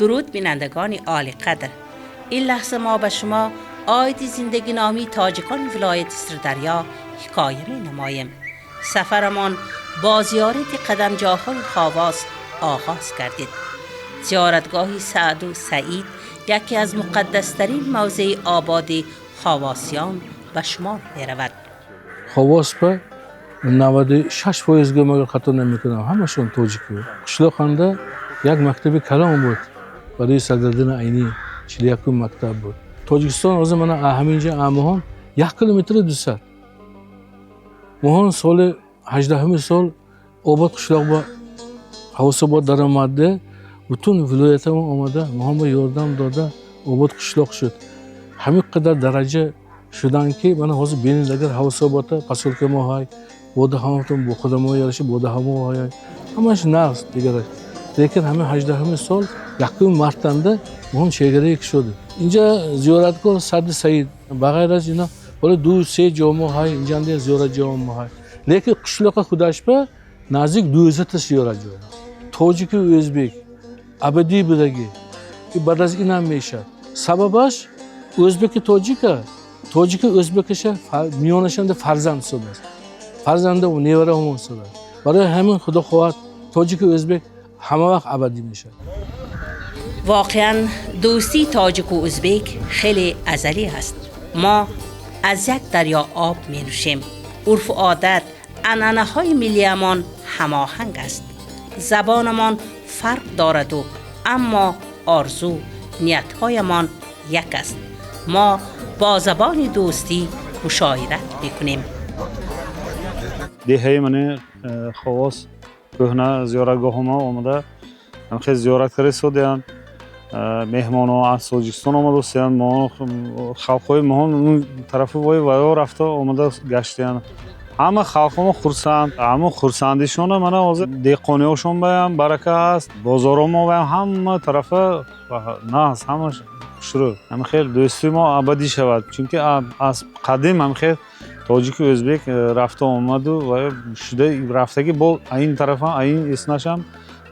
درود بینندگان عالی قدر، این لحظه ما به شما آید زندگی نامی تاجکان ولایت سردریا حکایه می نماییم. سفرمان با زیارت قدمجاهای خواص آغاز کردید. زیارتگاه سعد و سعید یکی از مقدسترین موضع آباد خواصیان به شمار می رود. خواص به 96% مگر خطا نمیکنم، همشون تاجیکی. قشلاقنده یک مکتب کلام بود برای صدرالدین عینی، 41 مکتب بود. تاجیکستان از من همینجا امهان 1 کیلومتر دوسر. مهان سال 18 سال آباد قشلاق با خواص آباد در آمده، بتون ولایت ما آمده، مهان با یاردم داده آباد قشلاق شد. همین قدر درجه شدن که من حاضر بینید اگر خواص آباد پسول که ما های بوده همتون با خود ما یارش بوده همه های همش نقص دیگه. لیکن همه 18 سال یکم مرتنده مهان چهگره یک شده. اینجا زیارتگاه سعد سعید بغیر از اینا ولی 2-3 جامعه های اینجا اند زیارت جامعه های. لیکن قشلاق خودش به نزدیک 200 تا زیارت جای. تاجیک و ازبک ابدی بودگی که بعد از این هم میشه. سببش ازبک تاجیک ازبکش میانشان فرزند شده است. فرزند و نیوره همون شده. برای همین خدا خواهد تاجیک و ازبک همه وقت ابدی میشه. واقعا دوستی تاجیک و ازبک خیلی ازلی است. ما از یک دریا آب می نوشیم. عرف و عادت، عنعنه های ملیمان هماهنگ است. زبانمان فرق دارد و اما آرزو نیت هایمان یک است. ما با زبان دوستی مشاورت میکنیم. دهه من خواص کهنه زیارتگاه ما آمده. من خیلی زیارت کردم سودیان. مهمان ها از تاجیکستان آمده سیان ما خلقای مهان طرف وای رفته آمده گشتیان. همه خلق ما خرسند، همه خرسندیشونه من از دیقانی هاشون بیام برکه است. بازار ما بیام همه طرف نه همه شروع. هم خیلی دوستی ما ابدی شود چون که از قدیم هم خیلی تاجیک و ازبک رفته آمد و شده رفتگی با این طرف هم این اسنشم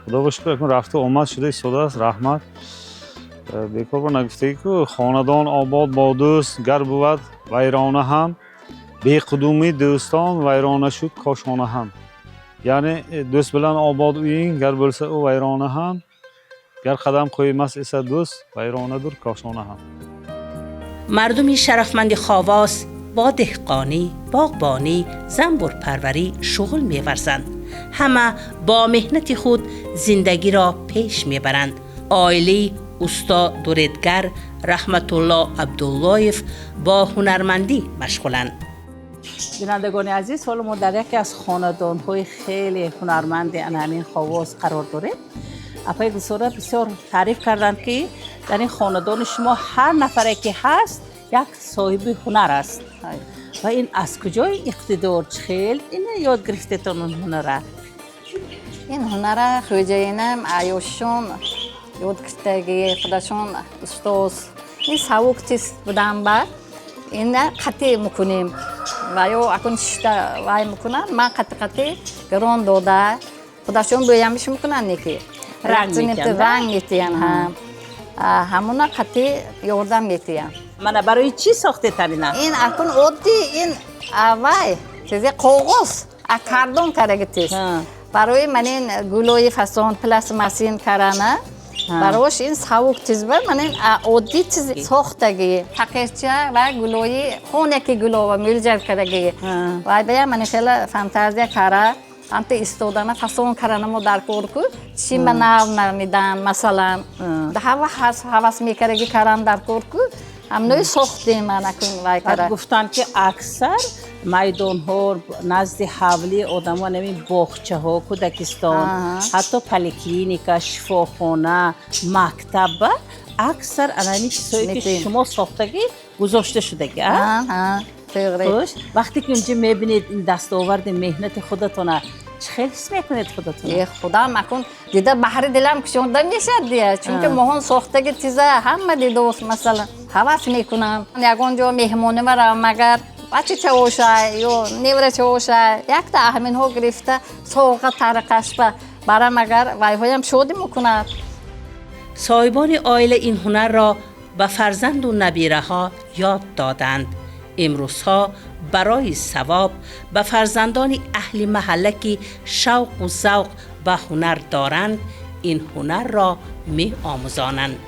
خدا بشکر رفته آمد شده ساده است رحمت. بیکار با نگفته که خاندان آباد با دوست گر بود ویرانه هم بی قدومی دوستان ویرانه شد کاشانه هم. یعنی دوست بلند آباد اوین گر برسه او ویرانه هم گر قدم قویم است ایسا دوست ویرانه دور کاشانه هم. مردم شرفمند خواص با دهقانی، باغبانی، زنبور پروری شغل می‌ورزند. همه با مهنت خود زندگی را پیش می‌برند. عائله استاد دوردگر رحمت الله عبداللهیف با هنرمندی مشغولند. بینندگان عزیز، حالا ما در یکی از خاندان‌های خیلی هنرمند همین خواص قرار داریم. اپای گسوره بسیار تعریف کردند که در این خاندان شما هر نفری که هست یک صاحب هنر است. و این از کجای اقتدار خیل این یاد گرفتتون اون هنره؟ این هنره خوجاینم عیاشون یاد گرفتگی خودشون استاد این سوق چیز بودن با این قطعی میکنیم و یا اکن شده وای میکنن ما قطعی گران داده خودشون بیامش میکنن نیکی رنگ میتین هم همونا قطعی یاردم میتین. من برای چی ساخته تبینم؟ این اکن عادی این وای چیزی کاغذ کاردون کرگتیش برای من این گلوی فسان پلاس ماشین کارانه براش این سوق چیز بود من این عادی چیز ساختگی حقیقتش و گلوی خونه کی گلو و میلجر کرگی وای بیا من خیلی فانتزیا کاره انت استودانه فسون کارانه مو در کورکو چی مناو نمیدن مثلا ده هواس میکرگی کاران در کورکو هم نوی ساخته من اکن وای کاره. گفتن که اکثر میدان ها نزد حولی آدم ها نمی باغچه ها کودکستان حتی پلیکلینیکا شفاخانه مکتب اکثر انمی چیزایی که شما ساختگی گذاشته شدگی. وقتی که اونجا میبینید این دستاورد مهنت خودتونه چه خیلی حس میکنید خودتون؟ خدا مکن دیده بحر دلم کشونده میشه دیگه چون که مهون ساختگی چیزا همه دیده مثلا حواس میکنم یکونجا مهمونه برم مگر بچه چه اوشه یا نیوره چه اوشه یک تا همین ها گرفته سوقه طرقش برم مگر وای هایم شودی میکنه. صاحبان عائله این هنر را به فرزند و نبیره ها یاد دادند. امروزها برای ثواب به فرزندان اهل محله که شوق و ذوق به هنر دارند این هنر را می آموزانند.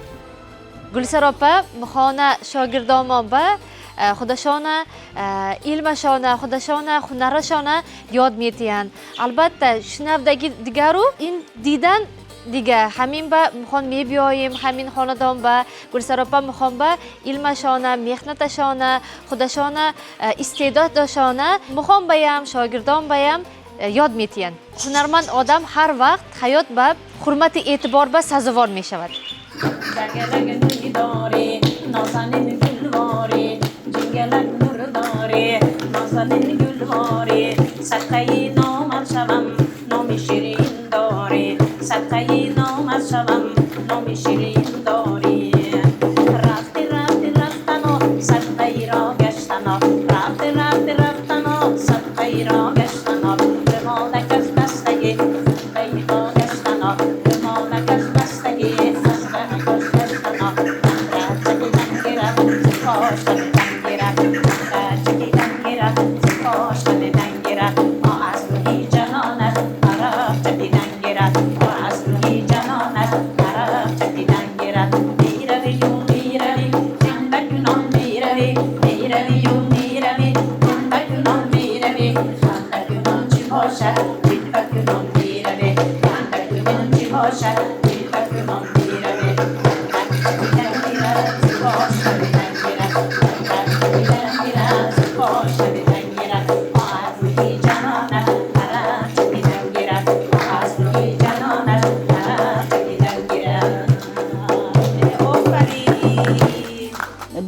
گلسر اپا میخوانه شاگردامان به خودشان علمشان خودشان هنرشان یاد میتین. البته شنودگی دیگر رو این دیدن دیگه همین به میخوان میبیاییم همین خاندان به گلسر اپا میخوان به علمشان مهنتشان خودشان استعداد داشتن میخوان بیم شاگردان بیم یاد میتین. هنرمند آدم هر وقت حیات به حرمت اعتبار به سزاوار میشود. جنگلک نوری داره نازنین گلواره جنگلک نور داره نازنین گلواره صدقه نامم شوم نام شیرین داره صدقه نامم شوم نام شیرین داره رفتی رفتی رفتنو صدقه را گشتنو رفتی رفتی رفتنو صدقه را گشتنو بمانک از بستگی صدقه را گشتنو بمانک از بستگی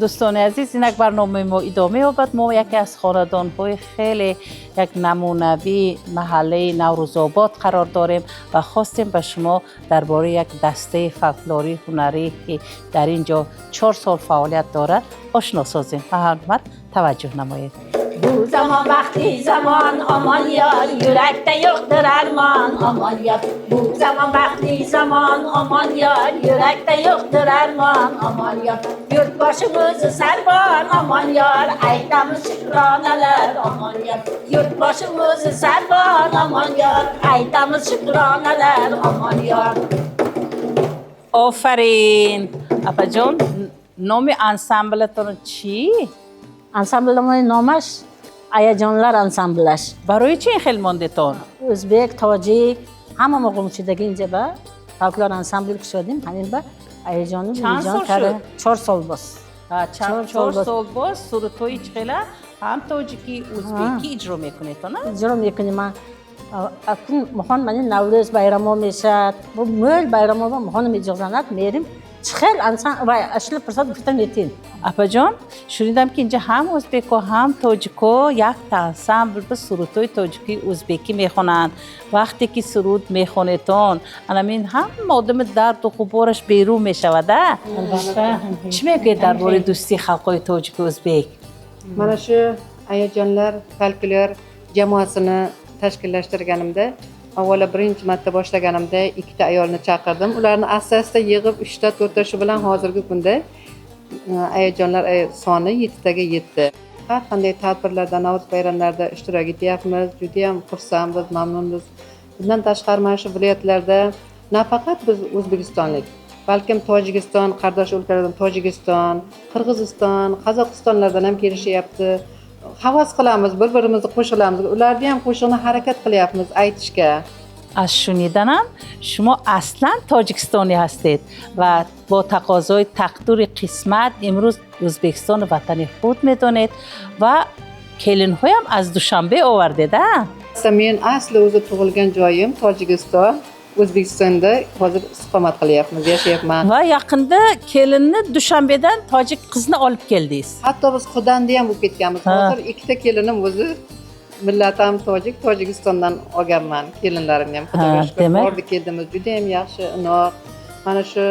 دوستان عزیز اینک برنامه ما ادامه یابد. ما یکی از خاندان‌های خیلی یک نمونوی محله نوروزآباد قرار داریم و خواستیم به شما درباره یک دسته فولکلوری هنری که در اینجا 4 سال فعالیت دارد آشنا سازیم. به حرمت توجه نمایید. Bu zaman vakti zaman aman yar yürekte yoktur arman aman yar. Bu zaman vakti zaman aman yar yürekte yoktur arman aman yar. Yurt başımızı servan aman yar aytamız şükraneler aman yar. Yurt başımızı servan aman yar aytamız şükraneler aman yar. آفرین. اپا جان نام انسامبلتون چی؟ انسامبل ما نامش هیجانلر انسامبلش. برای چی این خیلی ماندتون؟ ازبک، تاجیک همه موقع موسیقی اینجا به فولکلور انسامبل که شدیم همین به هیجان چند سال کرده. شد؟ 4 سال بس. 4 سال باز سروتوی چخیله هم تاجیکی ازبکی اجرا میکنید نه؟ اجرا میکنیم. من اکنون مخوان من نوروز bayramı میشد bu مول bayramı و مخوان میجازند میریم چخیل انسان و اشل فرصت گفتن میتین. اپا جان شنیدم که اینجا هم ازبک و هم تاجیکو یک انسامبل به سرودهای تاجیکی ازبکی میخونند. وقتی که سرود میخونیتون همین هم آدم درد و غبارش بیرون میشوده. چی میگه درباره دوستی خلقای تاجیک و ازبک؟ Mana shu hayajonlar folklor jamoasini tashkillashtirganimda avvalo birinchi marta boshlaganimda 2 ta ayolni chaqirdim. Ularni asta-asta yig'ib 3 ta 4 ta shu bilan hozirgi kunda hayajonlar soni 7 taga yetdi. Har qanday tadbirlarda, Navro'z bayramlarida ishtirok etyapmiz. Juda ham xursandmiz, mamnunmiz. Bundan tashqari mana shu viloyatlarda nafaqat biz o'zbekistonlik, balkim Tojikiston, qardosh o'lkalardan Tojikiston, Qirg'iziston, Qozog'istonlardan ham kelishyapti. Havas qilamiz, bir-birimizni qo'shilamiz. Ularni ham qo'shig'ini harakat qilyapmiz aytishga. از شنیدنم شما اصلا تاجیکستانی هستید و با تقاضای تقدیر قسمت امروز ازبکستان وطن خود میدونید و کلین‌های هم از دوشنبه آوردید. Men asli o'zi tug'ilgan joyim Tojikiston, O'zbekistonda hozir istiqomat qilyapmiz, yashayapman. و yaqinda kelinni Dushanbedan tojik qizni olib keldingiz. Hatto biz Qudanda ham bo'lib ketganmiz. Hozir 2 ta kelinim o'zi millatim Tojik, Tojikistondan olganman kelinlarimni ham. Xudoga shukr, bordi keldimiz, juda ham yaxshi, inoq. Mana shu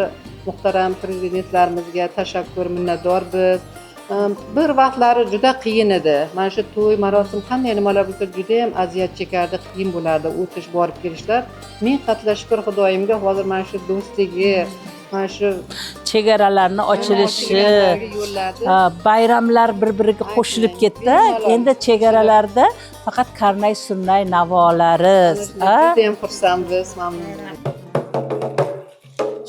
muhtaram prezidentlarimizga tashakkur, minnatdormiz. Bir vaqtlari juda qiyin edi. Mana shu to'y, marosim qanday nimalar bo'lsa juda ham aziyat chekardi, qiyin bo'lardi o'tish, borib kelishlar. Men qatla shukr Xudoyimga hozir mana shu do'stligi, mana shu chegaralarni ochilishi, bayramlar bir-biriga qo'shilib ketdi. Endi chegaralarda faqat karnay sunnay navolari. juda ham xursandmiz, mamnunmiz.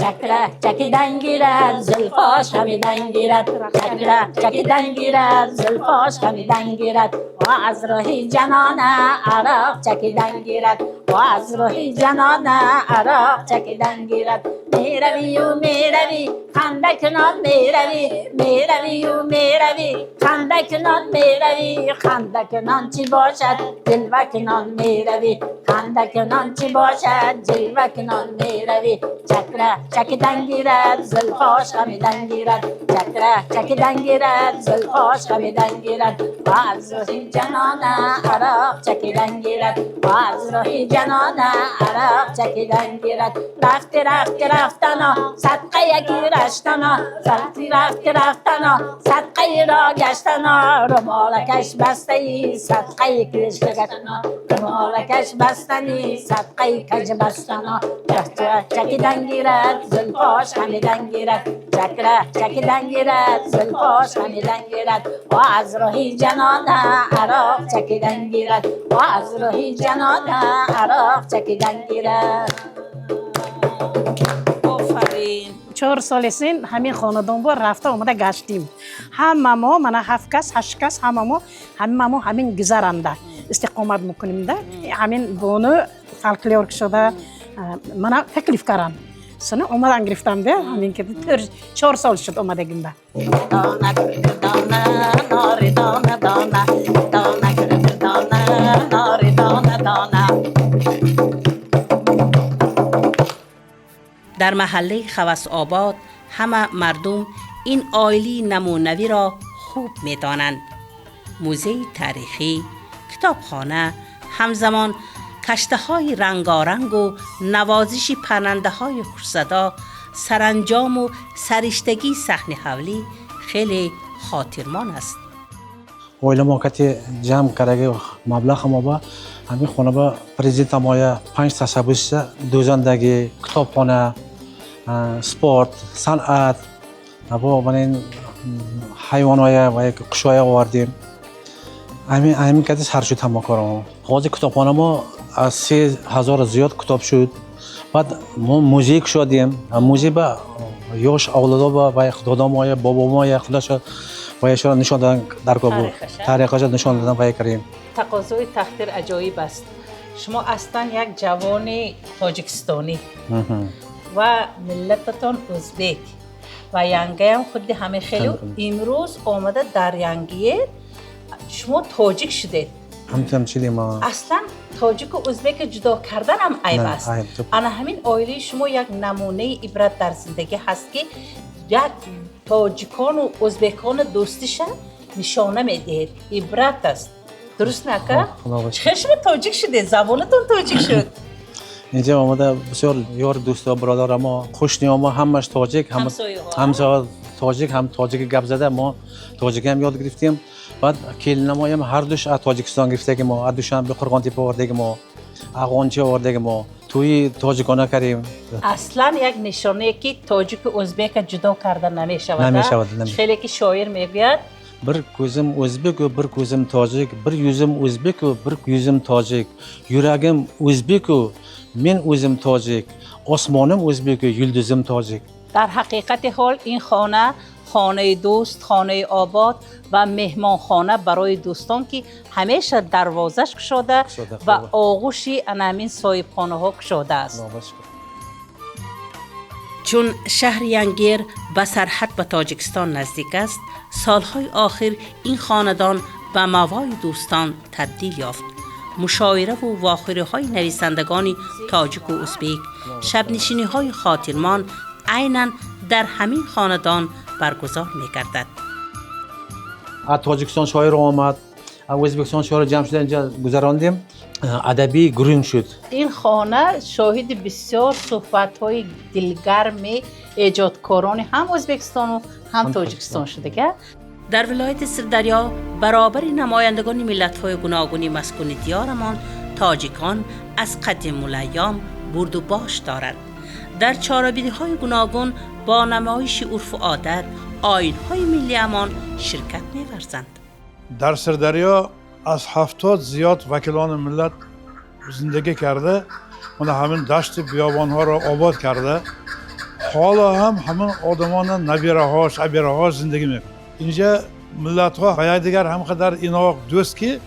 Chakra chakidan girar, zulfosh hamidan girar. Chakra chakidan girar, zulfosh hamidan girar. Va azrohi janona aroq chakidan girar. Va azrohi janona aroq chakidan girar. Meraviyu meravi, qanday kunon meravi. Meraviyu meravi, qanday kunon meravi. Qanday kunonchi boshad, jilva kunon meravi. Qanday kunonchi boshad, jilva kunon meravi. Chakra chakidan girar, zulfosh hamidan girar. Chakra chakidan girar, zulfosh hamidan girar. Va azrohi janona aroq chakidan girar. Va azrohi janona aroq chakidan girar. Rafti rafti raftano, sadqaya girashtano. Rafti rafti raftano, sadqayi ra gashtano. Rumolakash bastayi, sadqayi kirishlatano. Rumolakash bastani, sadqayi kaj bastano. Chakra chakidan girar, zulfosh hamidan girar. Chakra chakidan girar, zulfosh hamidan girar. Va azrohi janona aroq chakidan girar. Va azrohi janona aroq chakidan girar. آفرین. 4 سال سن همین خاندان بود رفته اومده گشتیم. همه ما من 7 کس 8 کس همه ما همین گذرنده استقامت میکنیم ده. همین بونو فالکلور شده من تکلیف کردم. سنه اومدن گرفتم ده همین که 4 سال شد اومدگیم ده. دانا دانا نار دانا دانا دانا دانا نار دانا دانا. در محله خواس آباد همه مردم این آیلی نمونوی را خوب می دانند. موزه تاریخی، کتابخانه، همزمان کشته های رنگارنگ و نوازش پرنده های خوش‌صدا، سرانجام و سرشتگی صحنه حولی خیلی خاطرمان است. oila moqati jam karagi mablag' ma ba همین خونه با پرزیدنت مایا 5 تشبوس دوزندگی کتابخانه سپورت صنعت و من حیوانای و قشای آوردیم همین کدیس هر شد هم کارم حاضر کتابخانه ما از 3000 زیاد کتاب شد بعد ما موزیک شدیم موزیک با یوش اولادا با خدا ما بابا ما خداش و اشاره نشان دادن در کابل تاریخش نشان دادن و کریم تقاضای تختیر عجایب است. شما اصلا یک جوان تاجیکستانی و ملتتان ازبک و ینگه هم خود همه خیلی امروز آمده در ینگیه شما تاجیک شده. همچنین شدیم اصلا تاجیک و ازبک جدا کردن هم عیب است. انا همین آیله شما یک نمونه عبرت در زندگی هست که یک تاجیکان و ازبکان دوستیش نشانه میدهید. عبرت است. درست نکه؟ چه شما تاجیک شده؟ زبانتون تاجیک شد؟ اینجا آمده بسیار یار دوست و برادر ما خوشنیا ما همش تاجیک همسایه تاجیک هم تاجیک گپ زده ما تاجیک هم یاد گرفتیم بعد کلینه ما هم هر دوش از تاجیکستان گرفته که ما هر دوش هم به قرغان تیپ آورده که ما افغانچی آورده که ما توی تاجیکانه کردیم اصلا یک نشانه که تاجیک و ازبک جدا کردن نمیشود. خیلی که شاعر میگوید bir ko'zim o'zbek u bir ko'zim tojik bir yuzim o'zbek u bir yuzim tojik yuragim o'zbek u men o'zim tojik osmonim o'zbek u yulduzim tojik. در حقیقت حال این خانه خانه دوست، خانه آباد و مهمان خانه برای دوستان که همیشه دروازش گشاده و آغوشی انامین صاحب خانه ها گشاده است. چون شهر ینگیر به سرحد به تاجیکستان نزدیک است، سالهای آخر این خاندان به موای دوستان تبدیل یافت. مشاوره و واخوری های نویسندگان تاجیک و ازبک، شبنشینی های خاطرمان عیناً در همین خاندان برگزار می‌گردد. از تاجیکستان شاعر آمد، از ازبکستان شاعر جمع شده اینجا گذراندیم. ادبی گرون شد. این خانه شاهد بسیار صحبت‌های دلگرم ایجادکاران هم ازبکستان و هم تاجیکستان شده که در ولایت سردریا برابر نمایندگان ملت‌های گوناگون مسکون دیارمان تاجیکان از قدیم الایام برد و باش دارند. در چاره‌بینی‌های گوناگون با نمایش عرف و عادت، آیین‌های ملی امان شرکت می‌ورزند. در سردریا از 70 زیاد وکیلان ملت زندگی کرده، اون همین دشت بیابان‌ها را آباد کرده. حالا هم همین آدمان نبیره‌هاش، عبیره‌هاش زندگی میکنه. اینجا ملت‌ها و دیگر هم قدر اینا دوست که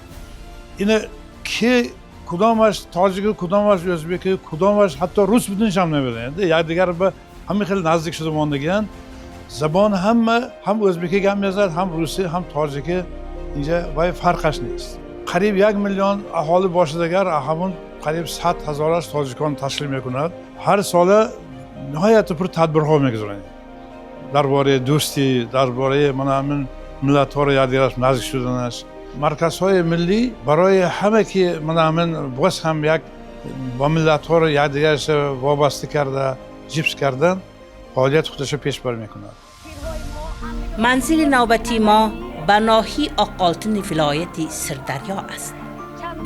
این کی کدامش تاجیک، کدامش ازبکی، کدامش حتی روس بدونش هم نمیدونن. یک دیگر به همین خیلی نزدیک شده ماندگیان. زبان هم ازبکی گم میزد، هم روسی، هم تاجیکی اینجا وای فرقش نیست. قریب 1 میلیون اهالی باشندگان همون قریب 100,000 تاجیکان تشکیل میکند. هر سال نهایت پر تدبیرها میگذارند. درباره دوستی، درباره همین ملت‌ها را یادگیرش نزدیک شدنش. مرکزهای ملی برای همه که همین بس هم یک با ملت‌ها را یادگیرش وابسته کرده، جیبس کردن، فعالیت خودش پیش بر میکند. منزل نوبتی ما به ناحیه آقالتن ولایت سردریا است.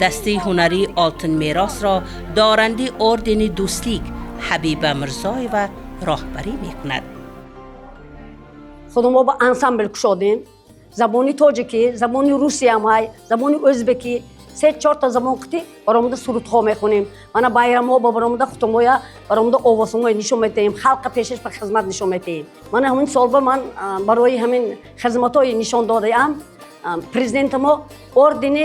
دسته هنری آلتن میراث را دارنده اردن دوستلیگ حبیب مرزای و راهبری میکند. خودم با انسامبل کشیدیم. زبانی تاجیکی، زبانی روسی هم های، زبانی ازبکی، 3-4 تا زبان قطعی برامون سرودها میخونیم. من بایرما با برامون ختمویا برامون آوازهای نشون میدیم. خلق پیشش به خدمت نشون میدیم. من همین سال من برای همین خدماتای نشان دادم. پرزیدنت ما اردن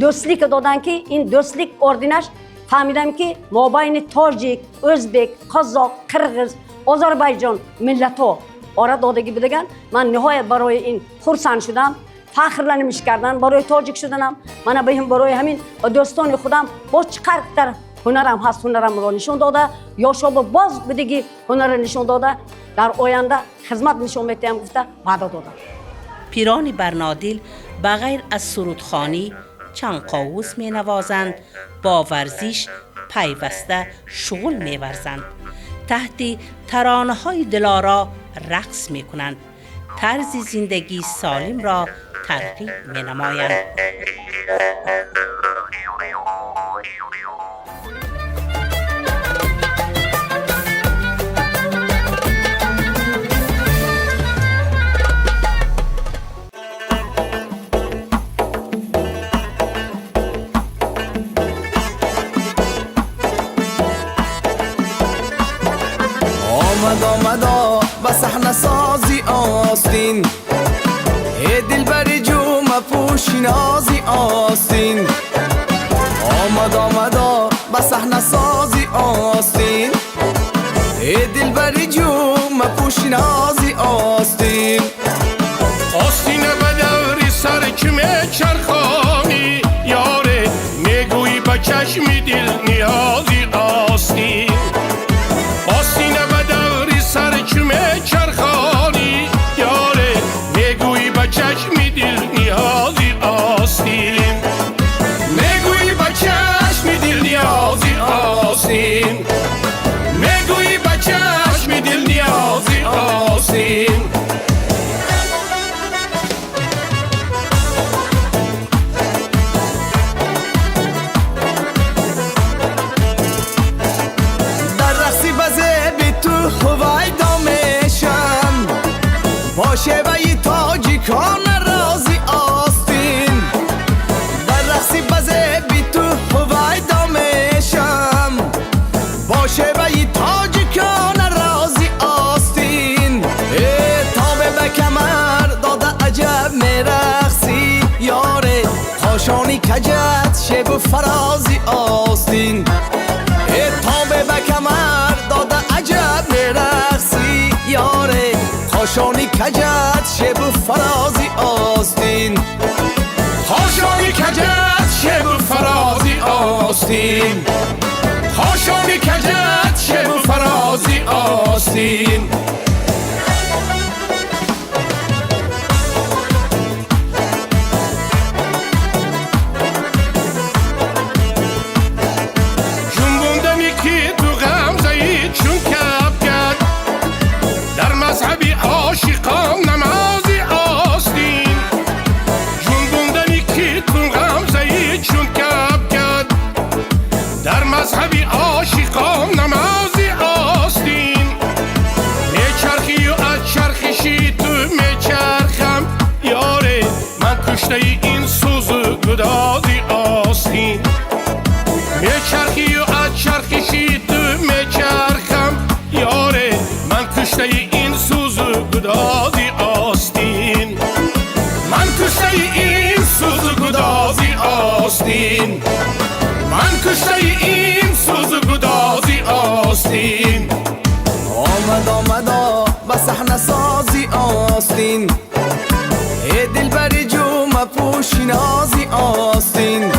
دوستلیک دادن که این دوستلیک اردنش فهمیدم که مابین تاجیک، ازبک، قزاق، قرغیز، آذربایجان ملت‌ها آراد دادگی بدگن. من نهایت برای این خرسند شدم. فخر نمیش کردن برای تاجیک شدنم. من برای همین دوستان خودم با چقدر هنرم هست، هنرم را نشون داده یا شب باز بدگی هنر نشون داده در آینده خدمت نشون میتیم گفته وعده داده. پیران برنادیل بغیر از سرودخوانی چند قاووس می نوازند، با ورزش پیوسته شغل می ورزند. تحت ترانه های دلارا رقص می کنند. طرز زندگی سالم را ترغیب می نمایند. آمدا و صحنه سازی آستین، ای دلبر جو مپوش نازی آستین. آمدا و صحنه سازی آستین، ای دلبر جو مپوش نازی آستین. آستین به دوری سر کمه چرخانی، یاره میگویی با چشم دل نیازی آستین. آستین به دوری سر کمه چرخانی، یاره میگویی با چشم دل نیازی آستین. میگویی با چشم دل نیازی آستین. میگویی با چشم دل نیازی آستین. باشه و ی تاجیکان رازی آستین، در رقصی بزه بی تو هوای دامشم. باشه و ی تاجیکان رازی آستین، تابه به کمر داده عجب میرقصی، یاره خاشانی کجت شب و فرازی آستین. تابه به کمر داده عجب میرقصی، یاره خاشانی کجت شب و فرازی آستین. خاشانی کجت شب و فرازی آستین. خاشانی کجت شب و فرازی آستین. جنبوندنی که تو غمزه‌ای چون کپ کرد، در مذهبی عاشقان نمازی آستین. جنبوندنی که تو غمزه‌ای چون کپ کرد، در مذهبی عاشقان نمازی آستین. کشته این سوز و گدازی آستین آمدا به صحنه سازی آستین ای دلبر جو مپوش نازی آستین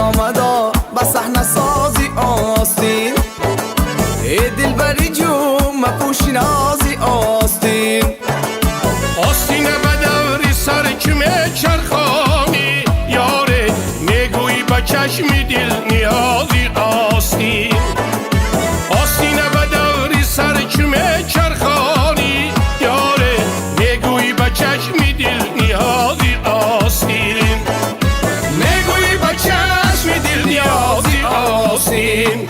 آمدا به صحنه سازی آستین ای دلبر جو مپوش نازی آستین آستین به دوری سر کمه چرخانی یاره میگویی به چشم دل نیازی آستین آستین به دوری سر کمه چرخانی یاره میگویی به چشم دل نیازی آستین میگویی به چشم دل نیازی آستین